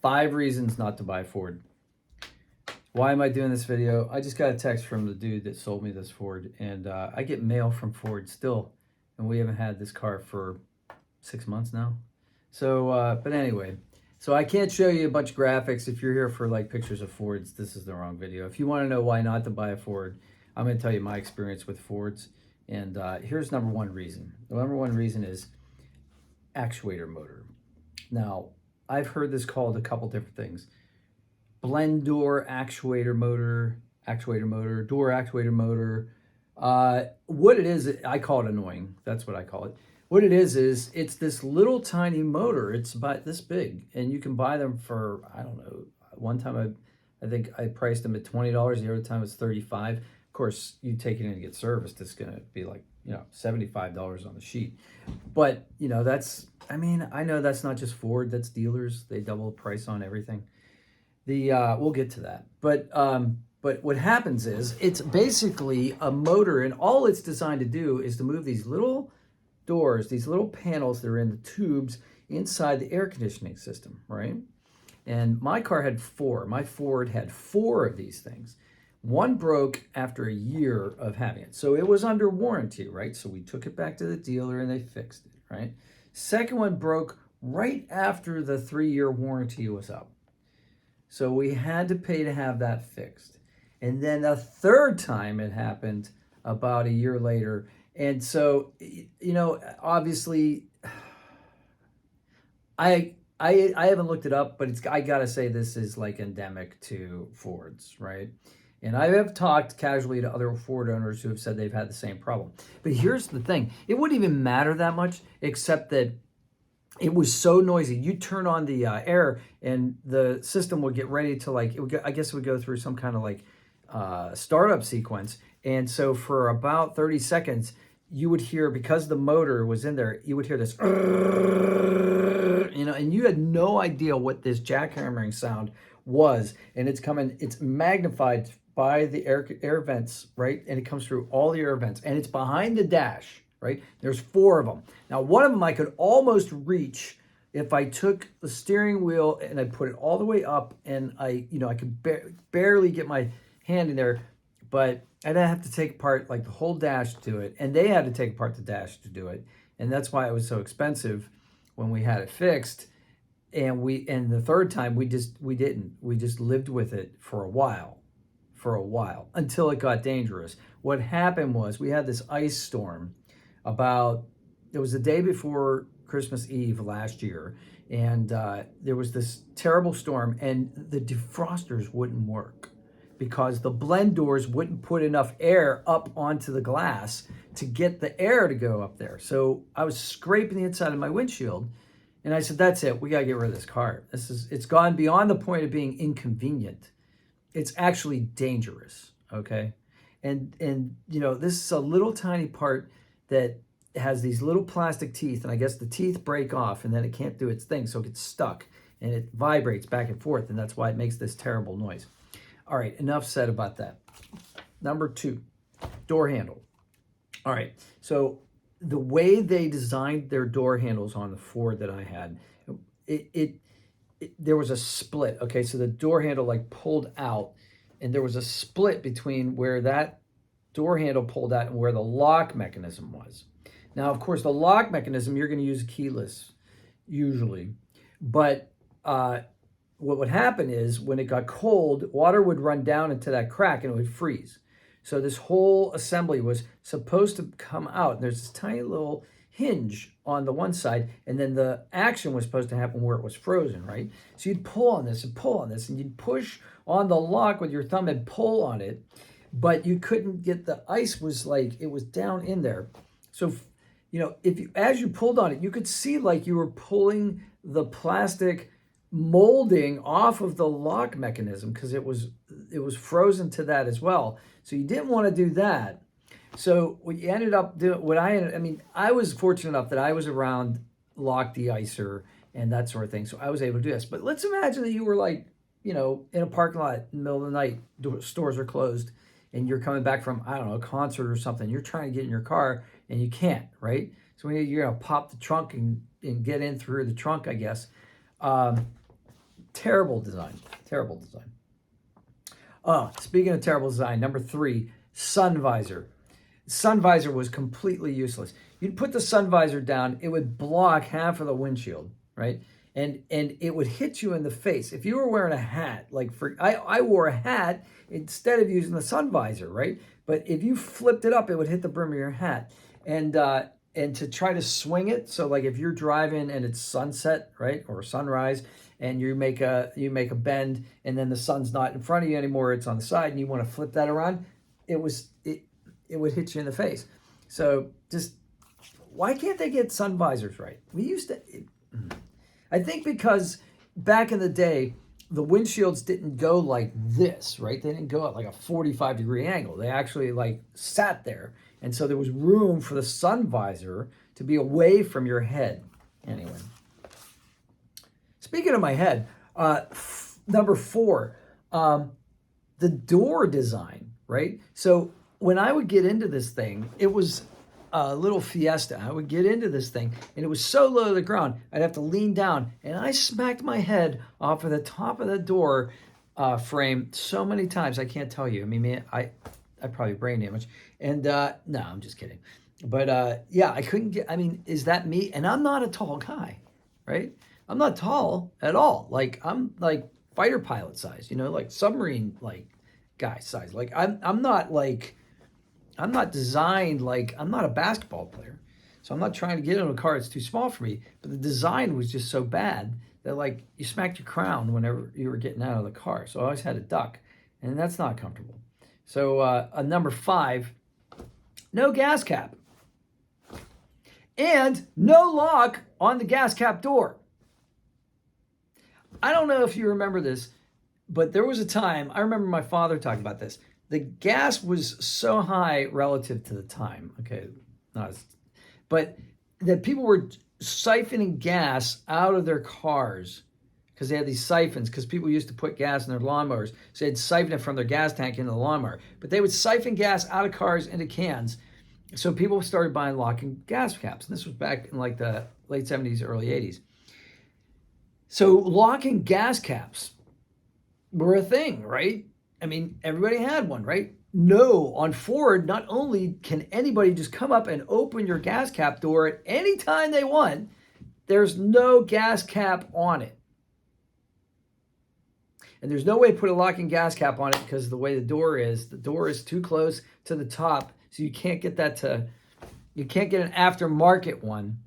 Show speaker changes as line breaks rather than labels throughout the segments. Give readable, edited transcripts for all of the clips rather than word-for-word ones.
5 reasons not to buy a Ford. Why am I doing this video? I just got a text from the dude that sold me this Ford, and I get mail from Ford still, and we haven't had this car for 6 months now. So, but anyway, so I can't show you a bunch of graphics. If you're here for like pictures of Fords, this is the wrong video. If you want to know why not to buy a Ford, I'm going to tell you my experience with Fords. And here's number one reason. The number one reason is actuator motor. Now, I've heard this called a couple different things. Blend door actuator motor, door actuator motor. What it is, I call it annoying. That's what I call it. What it is it's this little tiny motor. It's about this big, and you can buy them for, I don't know. One time I think I priced them at $20. The other time it's $35. Of course, you take it in and get serviced, it's gonna be like, $75 on the sheet. But that's, I know that's not just Ford. That's dealers. They double the price on everything. We'll get to that. But what happens is it's basically a motor, and all it's designed to do is to move these little doors, these little panels that are in the tubes inside the air conditioning system, right? And my car had 4. My Ford had 4 of these things. One broke after a year of having it. So it was under warranty, right? So we took it back to the dealer and they fixed it, right? Second one broke right after the 3-year warranty was up. So we had to pay to have that fixed. And then the third time it happened about a year later. And so, obviously, I haven't looked it up, but I gotta say this is like endemic to Fords, right? And I have talked casually to other Ford owners who have said they've had the same problem. But here's the thing. It wouldn't even matter that much, except that it was so noisy. You turn on the air and the system would get ready to I guess it would go through some kind of startup sequence. And so for about 30 seconds, you would hear, because the motor was in there, you would hear this, and you had no idea what this jackhammering sound was. And it's magnified by the air vents, right? And it comes through all the air vents, and it's behind the dash, right? There's 4 of them. Now, one of them I could almost reach if I took the steering wheel and I put it all the way up, and I could barely get my hand in there, but I'd have to take apart like the whole dash to do it, and they had to take apart the dash to do it, and that's why it was so expensive when we had it fixed. And the third time we just lived with it for a while until it got dangerous. What happened was we had this ice storm it was the day before Christmas Eve last year, and there was this terrible storm, and the defrosters wouldn't work because the blend doors wouldn't put enough air up onto the glass to get the air to go up there. So I was scraping the inside of my windshield, and I said, that's it. We got to get rid of this car. It's gone beyond the point of being inconvenient. It's actually dangerous, okay? And this is a little tiny part that has these little plastic teeth, and I guess the teeth break off, and then it can't do its thing, so it gets stuck, and it vibrates back and forth, and that's why it makes this terrible noise. All right, enough said about that. Number 2, door handle. All right, so the way they designed their door handles on the Ford that I had, there was a split. Okay, so the door handle pulled out, and there was a split between where that door handle pulled out and where the lock mechanism was. Now, of course, the lock mechanism, you're going to use keyless usually, but what would happen is when it got cold, water would run down into that crack and it would freeze. So this whole assembly was supposed to come out. There's this tiny little hinge on the one side, and then the action was supposed to happen where it was frozen, right? So you'd pull on this, and you'd push on the lock with your thumb and pull on it, but you couldn't get the ice it was down in there. So, as you pulled on it, you could see you were pulling the plastic molding off of the lock mechanism because it was frozen to that as well. So you didn't want to do that. So what you ended up doing, I was fortunate enough that I was around lock de-icer and that sort of thing. So I was able to do this. But let's imagine that you were in a parking lot in the middle of the night, stores are closed, and you're coming back from, I don't know, a concert or something. You're trying to get in your car and you can't, right? So you're going to pop the trunk and get in through the trunk, I guess. Terrible design. Terrible design. Speaking of terrible design, number 3, sun visor. Sun visor was completely useless. You'd put the sun visor down, it would block half of the windshield, right? And it would hit you in the face. If you were wearing a hat, like I wore a hat instead of using the sun visor, right? But if you flipped it up, it would hit the brim of your hat. And to try to swing it, so like if you're driving and it's sunset, right, or sunrise, and you make a bend, and then the sun's not in front of you anymore, it's on the side, and you want to flip that around, it would hit you in the face. So just, why can't they get sun visors right? We used to, I think because back in the day, the windshields didn't go like this, right? They didn't go at like a 45-degree angle. They actually like sat there. And so there was room for the sun visor to be away from your head. Anyway. Speaking of my head, number 4, the door design, right? So when I would get into this thing, it was a little Fiesta. I would get into this thing, and it was so low to the ground, I'd have to lean down, and I smacked my head off of the top of the door frame so many times, I can't tell you. I mean, man, I probably brain damage. And no, I'm just kidding. But yeah, I couldn't get, I mean, is that me? And I'm not a tall guy, right? I'm not tall at all. Like, I'm like fighter pilot size, you know, like submarine like guy size. Like I'm not designed, like, I'm not a basketball player. So I'm not trying to get in a car that's too small for me. But the design was just so bad that, like, you smacked your crown whenever you were getting out of the car. So I always had to duck. And that's not comfortable. So number 5, no gas cap. And no lock on the gas cap door. I don't know if you remember this, but there was a time, I remember my father talking about this. The gas was so high relative to the time, okay, but that people were siphoning gas out of their cars because they had these siphons, because people used to put gas in their lawnmowers. So they'd siphon it from their gas tank into the lawnmower. But they would siphon gas out of cars into cans. So people started buying locking gas caps. And this was back in like the late 70s, early 80s. So locking gas caps were a thing, right? I mean, everybody had one, right? No, on Ford, not only can anybody just come up and open your gas cap door at any time they want, there's no gas cap on it. And there's no way to put a locking gas cap on it because of the way the door is too close to the top. So you can't get you can't get an aftermarket one.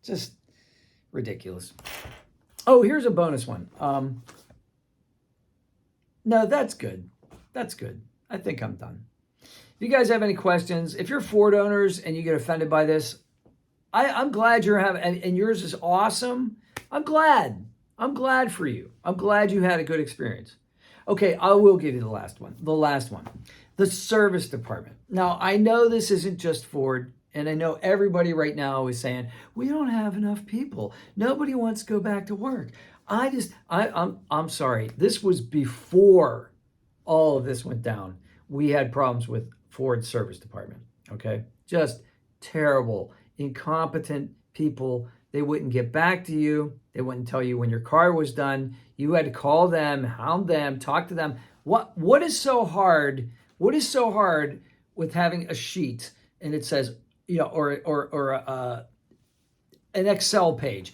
Just ridiculous. Oh, here's a bonus one. No, that's good. That's good. I think I'm done. If you guys have any questions, if you're Ford owners and you get offended by this, I'm glad you're having, and yours is awesome. I'm glad for you. I'm glad you had a good experience. Okay, I will give you the last one. The service department. Now, I know this isn't just Ford, and I know everybody right now is saying, we don't have enough people. Nobody wants to go back to work. I'm sorry. This was before all of this went down. We had problems with Ford's service department, okay? Just terrible, incompetent people. They wouldn't get back to you. They wouldn't tell you when your car was done. You had to call them, hound them, talk to them. What is so hard? What is so hard with having a sheet and it says, you know, or an Excel page?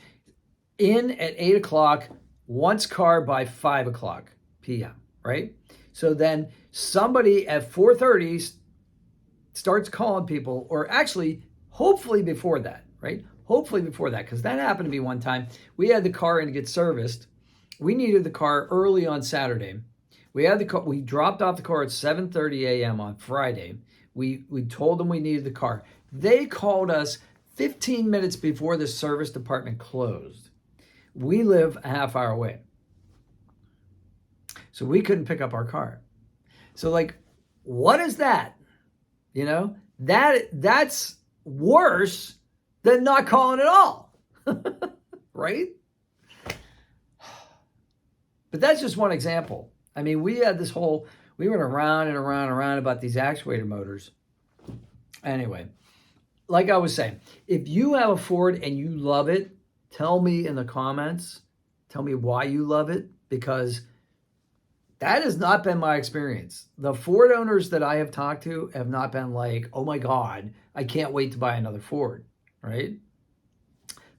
In at 8 o'clock, wants car by 5 o'clock p.m., right? So then somebody at 4:30 starts calling people, or actually, hopefully before that, right? Hopefully before that, because that happened to me one time. We had the car in to get serviced. We needed the car early on Saturday. We dropped off the car at 7:30 a.m. on Friday. We told them we needed the car. They called us 15 minutes before the service department closed. We live a half hour away. So we couldn't pick up our car. So, like, what is that? You know, that's worse than not calling at all. Right? But that's just one example. I mean, we went around and around and around about these actuator motors. Anyway, like I was saying, if you have a Ford and you love it, tell me in the comments, tell me why you love it, because that has not been my experience. The Ford owners that I have talked to have not been like, oh my God, I can't wait to buy another Ford, right?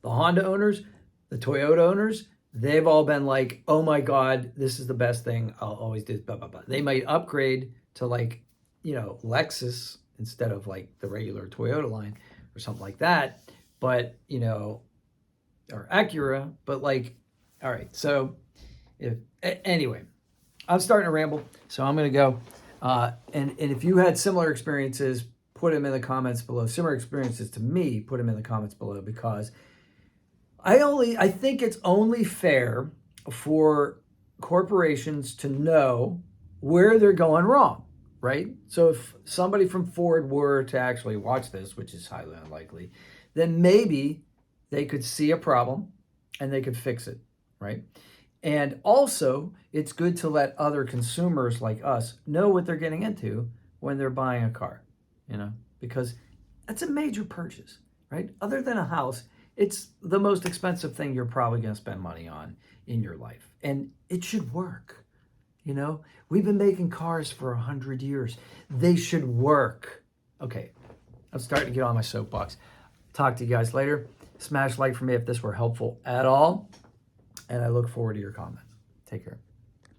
The Honda owners, the Toyota owners, they've all been like, oh my God, this is the best thing. I'll always do blah, blah, blah. They might upgrade to like, Lexus instead of like the regular Toyota line or something like that. But, or Acura, but like, all right. So anyway, I'm starting to ramble, so I'm going to go. And if you had similar experiences, put them in the comments below. Similar experiences to me, put them in the comments below, because I think it's only fair for corporations to know where they're going wrong, right? So if somebody from Ford were to actually watch this, which is highly unlikely, then maybe they could see a problem and they could fix it, right? And also, it's good to let other consumers like us know what they're getting into when they're buying a car, because that's a major purchase, right? Other than a house, it's the most expensive thing you're probably going to spend money on in your life. And it should work. We've been making cars for 100 years. They should work. Okay, I'm starting to get on my soapbox. Talk to you guys later. Smash like for me if this were helpful at all. And I look forward to your comments. Take care.